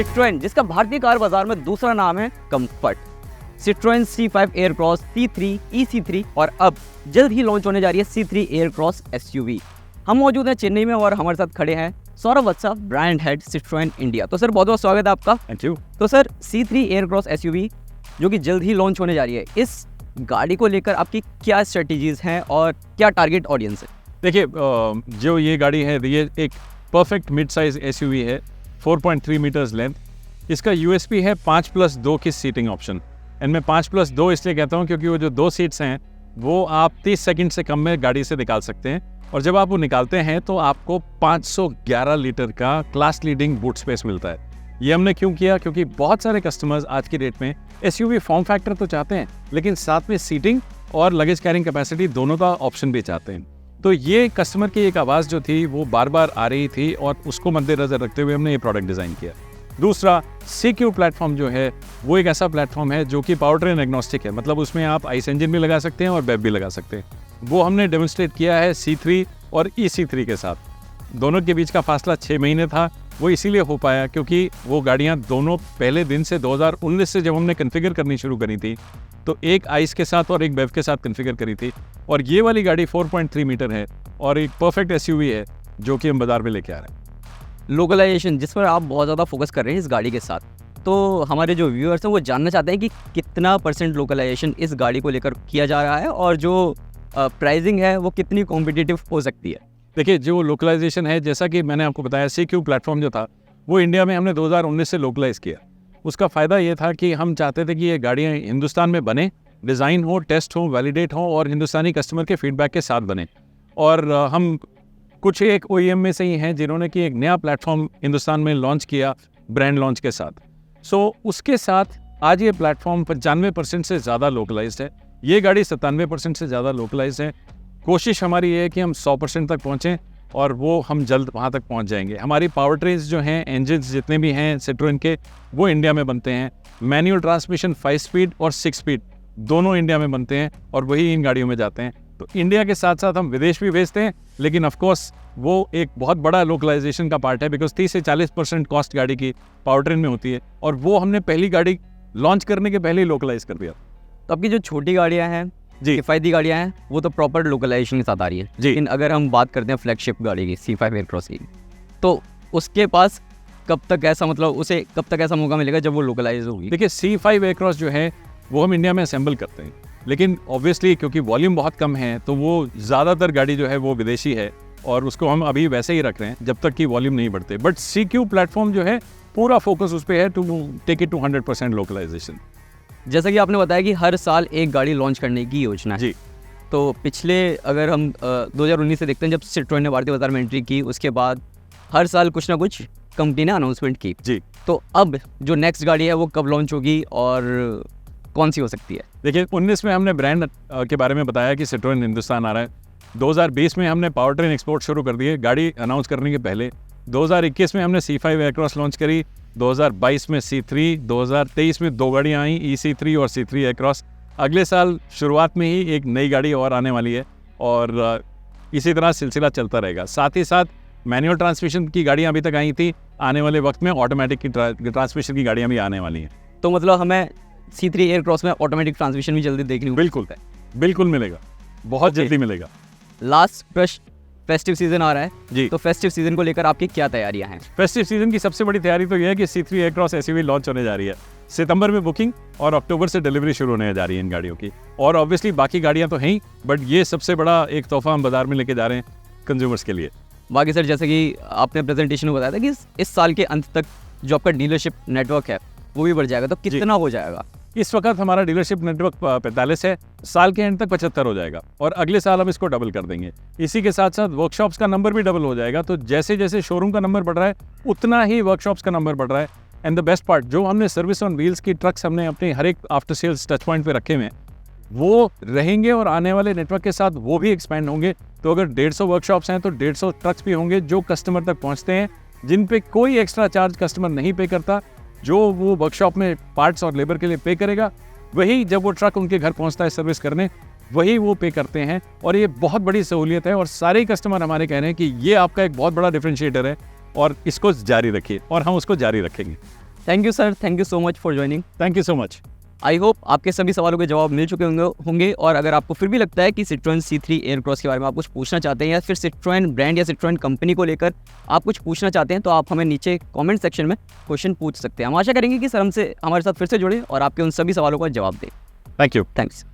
Citroen, जिसका भारतीय car बाजार में दूसरा नाम है comfort. Citroen C5 Aircross, C3, EC3 और अब जल्द ही लॉन्च होने जा रही है C3 एयरक्रॉस SUV। हम मौजूद हैं चेन्नई में और हमारे साथ खड़े हैं Saurabh Vatsa, brand head Citroen India. तो सर बहुत बहुत स्वागत है आपका। Thank you. तो सर C3 एयरक्रॉस SUV जो कि जल्द ही लॉन्च होने जा रही है, इस गाड़ी को लेकर आपकी क्या स्ट्रेटजीज हैं और क्या टारगेट ऑडियंस है? देखिए, जो ये गाड़ी है ये एक परफेक्ट मिड साइज SUV है, 4.3 मीटर्स लेंथ। इसका USP है 5+2 की सीटिंग ऑप्शन। एंड मैं 5+2 इसलिए कहता हूँ क्योंकि वो जो 2 सीट्स हैं वो आप 30 सेकंड से कम में गाड़ी से निकाल सकते हैं, और जब आप वो निकालते हैं तो आपको 511 लीटर का क्लास लीडिंग बूट स्पेस मिलता है। ये हमने क्यों किया? क्योंकि बहुत सारे कस्टमर्स आज की डेट में SUV फॉर्म फैक्टर तो चाहते हैं, लेकिन साथ में सीटिंग और लगेज कैरिंग कैपेसिटी दोनों का ऑप्शन भी चाहते हैं। तो ये कस्टमर की एक आवाज़ जो थी वो बार बार आ रही थी और उसको मद्देनजर रखते हुए हमने ये प्रोडक्ट डिज़ाइन किया। दूसरा, CQ प्लेटफॉर्म जो है वो एक ऐसा प्लेटफॉर्म है जो कि पावर ट्रेन एग्नोस्टिक है, मतलब उसमें आप आइस इंजन भी लगा सकते हैं और BEV भी लगा सकते हैं। वो हमने डेमोन्स्ट्रेट किया है C3 और EC3 के साथ। दोनों के बीच का फासला 6 महीने था। वो इसीलिए हो पाया क्योंकि वो गाड़ियाँ दोनों पहले दिन से 2019 से जब हमने कन्फिगर करनी शुरू करी थी तो एक आइस के साथ और एक BEV के साथ कन्फिगर करी थी, और ये वाली गाड़ी 4.3 मीटर है और एक परफेक्ट SUV है जो कि हम बाजार में लेके आ रहे हैं। लोकलाइजेशन, जिस पर आप बहुत ज़्यादा फोकस कर रहे हैं इस गाड़ी के साथ, तो हमारे जो व्यूअर्स हैं वो जानना चाहते हैं कि कितना % लोकलाइजेशन इस गाड़ी को लेकर किया जा रहा है और जो प्राइसिंग है वो कितनी कॉम्पिटिटिव हो सकती है? देखिए, जो लोकलाइजेशन है, जैसा कि मैंने आपको बताया, CQ प्लेटफॉर्म जो था वो इंडिया में हमने 2019 से लोकलाइज किया। उसका फ़ायदा ये था कि हम चाहते थे कि ये गाड़ियाँ हिंदुस्तान में बने, डिज़ाइन हो, टेस्ट हो, वैलिडेट हो और हिंदुस्तानी कस्टमर के फीडबैक के साथ बने। और हम कुछ एक OEM में से ही हैं जिन्होंने कि एक नया प्लेटफॉर्म हिंदुस्तान में लॉन्च किया ब्रांड लॉन्च के साथ। सो उसके साथ आज ये प्लेटफॉर्म 95% से ज़्यादा लोकलाइज्ड है। ये गाड़ी 97% से ज़्यादा लोकलाइज्ड है। कोशिश हमारी ये है कि हम 100% तक पहुँचें और वो हम जल्द वहाँ तक पहुँच जाएंगे। हमारी पावर ट्रेन्स जो हैं, इंजन्स जितने भी हैं सिट्रोएन के, वो इंडिया में बनते हैं। मैनुअल ट्रांसमिशन 5 स्पीड और 6 स्पीड दोनों इंडिया में बनते हैं और वही इन गाड़ियों में जाते हैं। तो इंडिया के साथ साथ हम विदेश भी भेजते हैं, लेकिन ऑफ कोर्स वो एक बहुत बड़ा लोकलाइजेशन का पार्ट है, बिकॉज 30 से 40% कॉस्ट गाड़ी की पावर ट्रेन में होती है, और वो हमने पहली गाड़ी लॉन्च करने के पहले ही लोकलाइज कर दिया। तो आपकी जो छोटी गाड़ियाँ हैं, जी, किफ़ायती गाड़ियाँ हैं, वो तो प्रॉपर लोकलाइजेशन के साथ आ रही है। जी। लेकिन अगर हम बात करते हैं फ्लैगशिप गाड़ी की, C5 एयरक्रॉस की, तो उसके पास कब तक ऐसा मौका मिलेगा जब वो लोकलाइज होगी? देखिए, C5 एयरक्रॉस जो है वो हम इंडिया में असेंबल करते हैं, लेकिन ऑब्वियसली क्योंकि वॉल्यूम बहुत कम है तो वो ज़्यादातर गाड़ी जो है वो विदेशी है और उसको हम अभी वैसे ही रख रहे हैं जब तक कि वॉल्यूम नहीं बढ़ते। बट CQ प्लेटफॉर्म जो है पूरा फोकस उस पर है to take it to 100% localisation. जैसा कि आपने बताया कि हर साल एक गाड़ी लॉन्च करने की योजना है। जी। तो पिछले अगर हम 2019 से देखते हैं, जब सिट्रोएन ने भारतीय बाजार में एंट्री की, उसके बाद हर साल कुछ ना कुछ कंपनी ने अनाउंसमेंट की। जी। तो अब जो नेक्स्ट गाड़ी है वो कब लॉन्च होगी और कौन सी हो सकती है? देखिए, 19 में हमने ब्रांड के बारे में बताया कि सिट्रोएन हिंदुस्तान आ रहा है। 2020 में हमने पावर ट्रेन एक्सपोर्ट शुरू कर दिए गाड़ी अनाउंस करने के पहले। 2021 में हमने C5 एयरक्रॉस लॉन्च करी। 2022 में C3, 2023 में 2 गाड़ियाँ आई, EC3 और C3 एयरक्रॉस। अगले साल शुरुआत में ही एक नई गाड़ी और आने वाली है और इसी तरह सिलसिला चलता रहेगा। साथ ही साथ मैनुअल ट्रांसमिशन की गाड़ियाँ अभी तक आई थी, आने वाले वक्त में ऑटोमेटिक की ट्रांसमिशन की गाड़ियाँ भी आने वाली हैं। तो मतलब हमें C3 एयरक्रॉस में ऑटोमेटिक ट्रांसमिशन भी जल्दी देखनी होगी? बिल्कुल मिलेगा, बहुत जल्दी मिलेगा। लास्ट प्रश्न, फेस्टिव सीजन आ रहा है जी। तो फेस्टिव सीजन को लेकर आपकी क्या तैयारियां हैं? फेस्टिव सीजन की सबसे बड़ी तैयारी तो यह है कि C3 एयरक्रॉस SUV लॉन्च होने जा रही है। सितंबर में बुकिंग और अक्टूबर से डिलीवरी शुरू होने जा रही है इन गाड़ियों की, और ऑब्वियसली बाकी गाड़ियां तो हैं ही, बट ये सबसे बड़ा एक तोहफा हम बाजार में लेके जा रहे हैं कंज्यूमर्स के लिए। बाकी सर, जैसे कि आपने प्रेजेंटेशन में बताया था कि इस साल के अंत तक जो आपका डीलरशिप नेटवर्क है वो भी बढ़ जाएगा, तो कितना हो जाएगा? इस वक्त हमारा डीलरशिप नेटवर्क 45 है, साल के एंड तक 75 हो जाएगा और अगले साल हम इसको डबल कर देंगे। इसी के साथ साथ वर्कशॉप्स का नंबर भी डबल हो जाएगा। तो जैसे जैसे शोरूम का नंबर बढ़ रहा है उतना ही वर्कशॉप्स का नंबर बढ़ रहा है। एंड द बेस्ट पार्ट, जो हमने सर्विस ऑन व्हील्स की ट्रक्स हमने अपने हर एक आफ्टर सेल्स टच पॉइंट पे रखे हुए हैं वो रहेंगे और आने वाले नेटवर्क के साथ वो भी एक्सपेंड होंगे। तो अगर 150 वर्कशॉप्स हैं तो 150 ट्रक्स भी होंगे जो कस्टमर तक पहुँचते हैं, जिन पे कोई एक्स्ट्रा चार्ज कस्टमर नहीं पे करता। जो वो वर्कशॉप में पार्ट्स और लेबर के लिए पे करेगा, वही जब वो ट्रक उनके घर पहुंचता है सर्विस करने, वही वो पे करते हैं। और ये बहुत बड़ी सहूलियत है और सारे कस्टमर हमारे कह रहे हैं कि ये आपका एक बहुत बड़ा डिफरेंशिएटर है और इसको जारी रखिए, और हम उसको जारी रखेंगे। Thank you sir, thank you so much for joining. Thank you so much. I hope आपके सभी सवालों के जवाब मिल चुके होंगे और अगर आपको फिर भी लगता है कि Citroen C3 एयरक्रॉस के बारे में आप कुछ पूछना चाहते हैं या फिर Citroen ब्रांड या Citroen कंपनी को लेकर आप कुछ पूछना चाहते हैं तो आप हमें नीचे कमेंट सेक्शन में क्वेश्चन पूछ सकते हैं। हम आशा करेंगे कि सर हमसे हमारे साथ फिर से जुड़े और आपके उन सभी सवालों का जवाब दें। Thank you. थैंक्स।